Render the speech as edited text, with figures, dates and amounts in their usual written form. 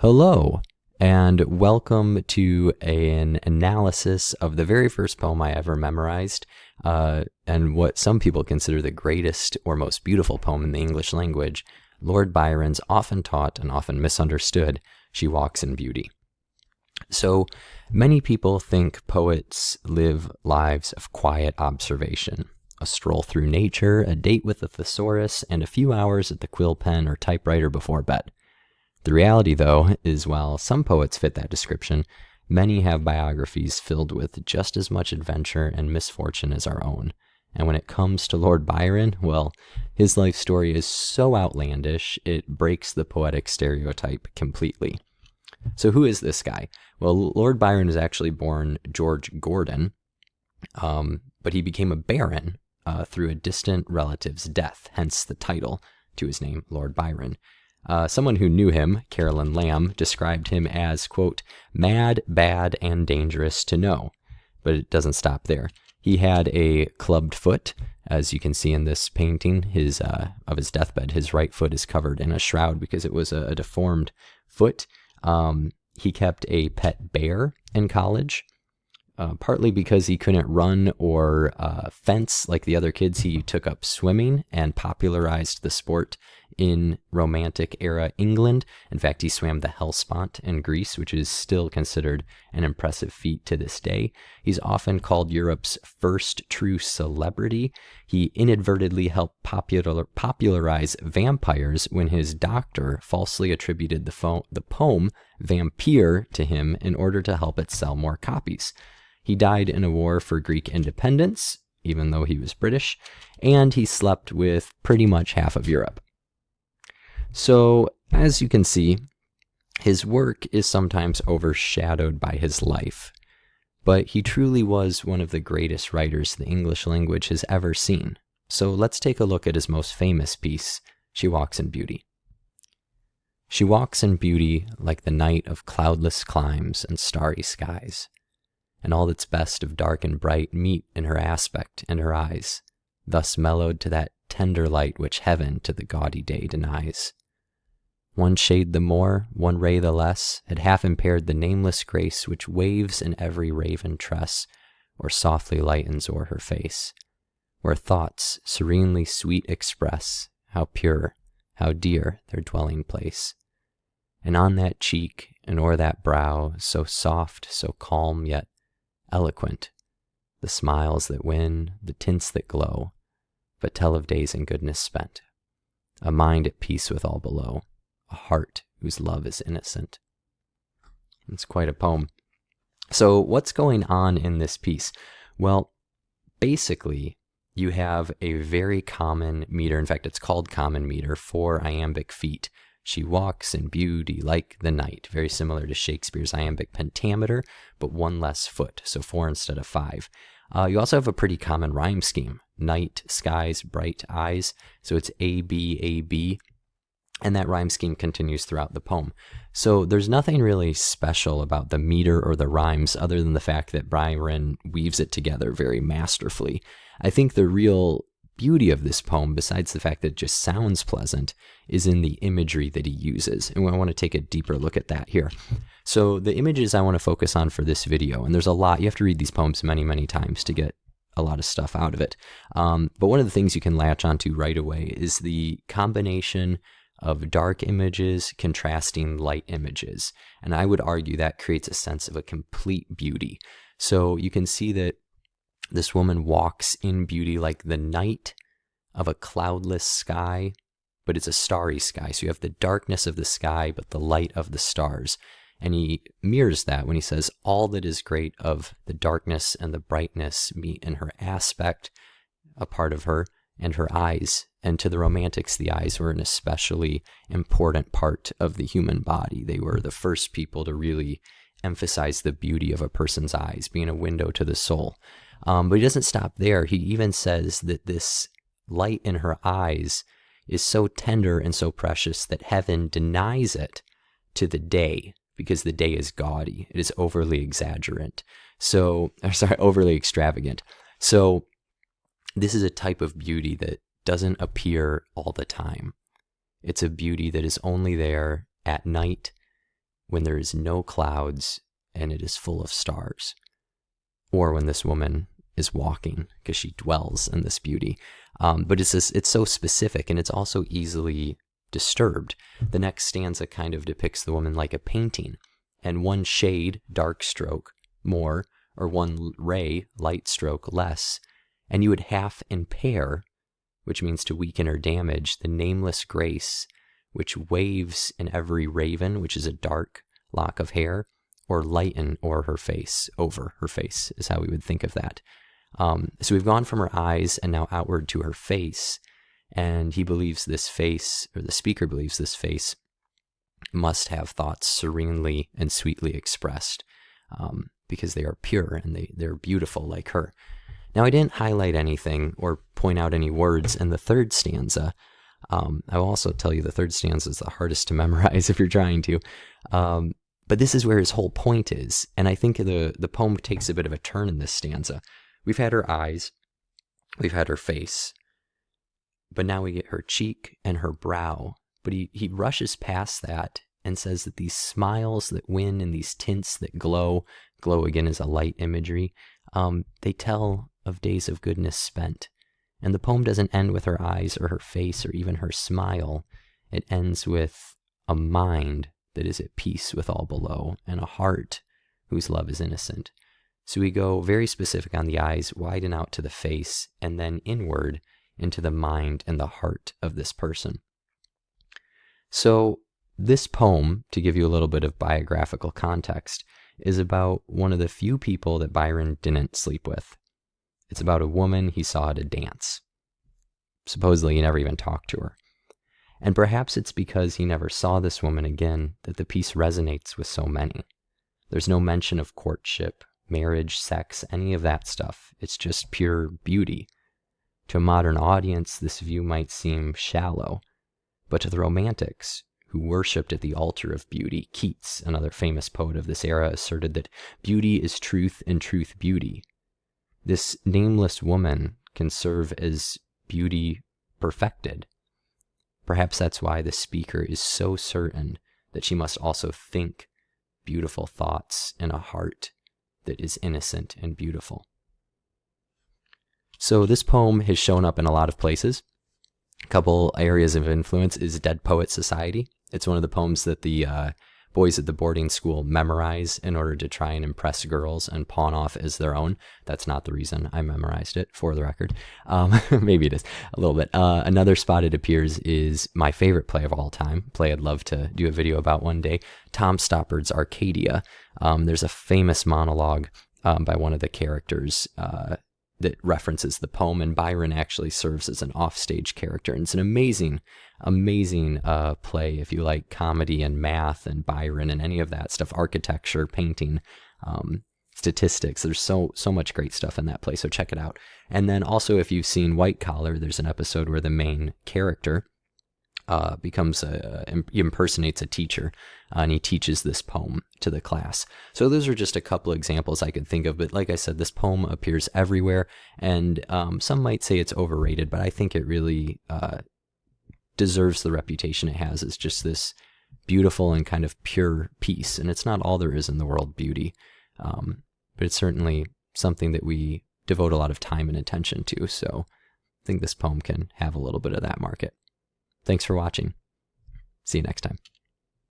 Hello, and welcome to an analysis of the very first poem I ever memorized, and what some people consider the greatest or most beautiful poem in the English language, Lord Byron's often taught and often misunderstood, She Walks in Beauty. So many people think poets live lives of quiet observation, a stroll through nature, a date with a thesaurus, and a few hours at the quill pen or typewriter before bed. The reality, though, is while some poets fit that description, many have biographies filled with just as much adventure and misfortune as our own. And when it comes to Lord Byron, well, his life story is so outlandish, it breaks the poetic stereotype completely. So who is this guy? Well, Lord Byron is actually born George Gordon, but he became a baron through a distant relative's death, hence the title to his name, Lord Byron. Someone who knew him, Carolyn Lamb, described him as, quote, mad, bad, and dangerous to know. But it doesn't stop there. He had a clubbed foot, as you can see in this painting of his deathbed. His right foot is covered in a shroud because it was a deformed foot. He kept a pet bear in college, partly because he couldn't run or fence like the other kids. He took up swimming and popularized the sport in Romantic era England. In fact, he swam the Hellespont in Greece, which is still considered an impressive feat to this day. He's often called Europe's first true celebrity. He inadvertently helped popularize vampires when his doctor falsely attributed the poem Vampire to him in order to help it sell more copies. He died in a war for Greek independence, even though he was British, and he slept with pretty much half of Europe. So, as you can see, his work is sometimes overshadowed by his life, but he truly was one of the greatest writers the English language has ever seen. So let's take a look at his most famous piece, She Walks in Beauty. She walks in beauty like the night of cloudless climes and starry skies, and all that's best of dark and bright meet in her aspect and her eyes, thus mellowed to that tender light which heaven to the gaudy day denies. One shade the more, one ray the less, had half impaired the nameless grace which waves in every raven tress, or softly lightens o'er her face, where thoughts serenely sweet express how pure, how dear their dwelling place. And on that cheek and o'er that brow, so soft, so calm, yet eloquent, the smiles that win, the tints that glow, but tell of days in goodness spent, a mind at peace with all below, a heart whose love is innocent. It's quite a poem. So what's going on in this piece? Well, basically, you have a very common meter. In fact, it's called common meter, 4 iambic feet. She walks in beauty like the night, very similar to Shakespeare's iambic pentameter, but one less foot, so 4 instead of 5. You also have a pretty common rhyme scheme, night, skies, bright eyes, so it's A, B, A, B, and that rhyme scheme continues throughout the poem. So there's nothing really special about the meter or the rhymes other than the fact that Byron weaves it together very masterfully. I think the real beauty of this poem, besides the fact that it just sounds pleasant, is in the imagery that he uses. And I want to take a deeper look at that here. So the images I want to focus on for this video, and there's a lot, you have to read these poems many, many times to get a lot of stuff out of it. But one of the things you can latch onto right away is the combination of dark images contrasting light images. And I would argue that creates a sense of a complete beauty. So you can see that this woman walks in beauty like the night of a cloudless sky, but it's a starry sky. So you have the darkness of the sky, but the light of the stars. And he mirrors that when he says, all that is great of the darkness and the brightness meet in her aspect, a part of her, and her eyes. And to the Romantics, the eyes were an especially important part of the human body. They were the first people to really emphasize the beauty of a person's eyes, being a window to the soul. But he doesn't stop there. He even says that this light in her eyes is so tender and so precious that heaven denies it to the day, because the day is gaudy. It is overly exaggerant. Overly extravagant. So this is a type of beauty that doesn't appear all the time. It's a beauty that is only there at night when there is no clouds and it is full of stars, or when this woman is walking because she dwells in this beauty. But it's so specific, and it's also easily disturbed. The next stanza kind of depicts the woman like a painting, and one shade, dark stroke, more, or one ray, light stroke, less, and you would half impair, which means to weaken or damage, the nameless grace which waves in every raven, which is a dark lock of hair, or lighten o'er her face, over her face is how we would think of that. So we've gone from her eyes and now outward to her face, and he believes this face, or the speaker believes this face, must have thoughts serenely and sweetly expressed, because they are pure and they're beautiful like her. Now, I didn't highlight anything or point out any words in the third stanza. I will also tell you the third stanza is the hardest to memorize if you're trying to. But this is where his whole point is, and I think the poem takes a bit of a turn in this stanza. We've had her eyes, we've had her face, but now we get her cheek and her brow. But he rushes past that and says that these smiles that win and these tints that glow again is a light imagery, they tell of days of goodness spent. And the poem doesn't end with her eyes or her face or even her smile. It ends with a mind that is at peace with all below, and a heart whose love is innocent. So we go very specific on the eyes, widen out to the face, and then inward into the mind and the heart of this person. So this poem, to give you a little bit of biographical context, is about one of the few people that Byron didn't sleep with. It's about a woman he saw at a dance. Supposedly he never even talked to her. And perhaps it's because he never saw this woman again that the piece resonates with so many. There's no mention of courtship, marriage, sex, any of that stuff. It's just pure beauty. To a modern audience, this view might seem shallow, but to the Romantics, who worshipped at the altar of beauty, Keats, another famous poet of this era, asserted that beauty is truth and truth beauty. This nameless woman can serve as beauty perfected. Perhaps that's why the speaker is so certain that she must also think beautiful thoughts in a heart that is innocent and beautiful. So this poem has shown up in a lot of places. A couple areas of influence is Dead Poet Society. It's one of the poems that the boys at the boarding school memorize in order to try and impress girls and pawn off as their own. That's not the reason I memorized it, for the record. Maybe it is a little bit. Another spot it appears is my favorite play of all time, play I'd love to do a video about one day, Tom Stoppard's Arcadia. There's a famous monologue by one of the characters that references the poem, and Byron actually serves as an offstage character. And it's an amazing play if you like comedy and math and Byron and any of that stuff, architecture, painting, statistics. There's so much great stuff in that play, so check it out. And then also, if you've seen White Collar, there's an episode where the main character he impersonates a teacher, and he teaches this poem to the class. So those are just a couple examples I could think of, but like I said, this poem appears everywhere, and some might say it's overrated, but I think it really deserves the reputation it has as just this beautiful and kind of pure piece. And it's not all there is in the world, beauty, but it's certainly something that we devote a lot of time and attention to. So I think this poem can have a little bit of that market. Thanks for watching. See you next time.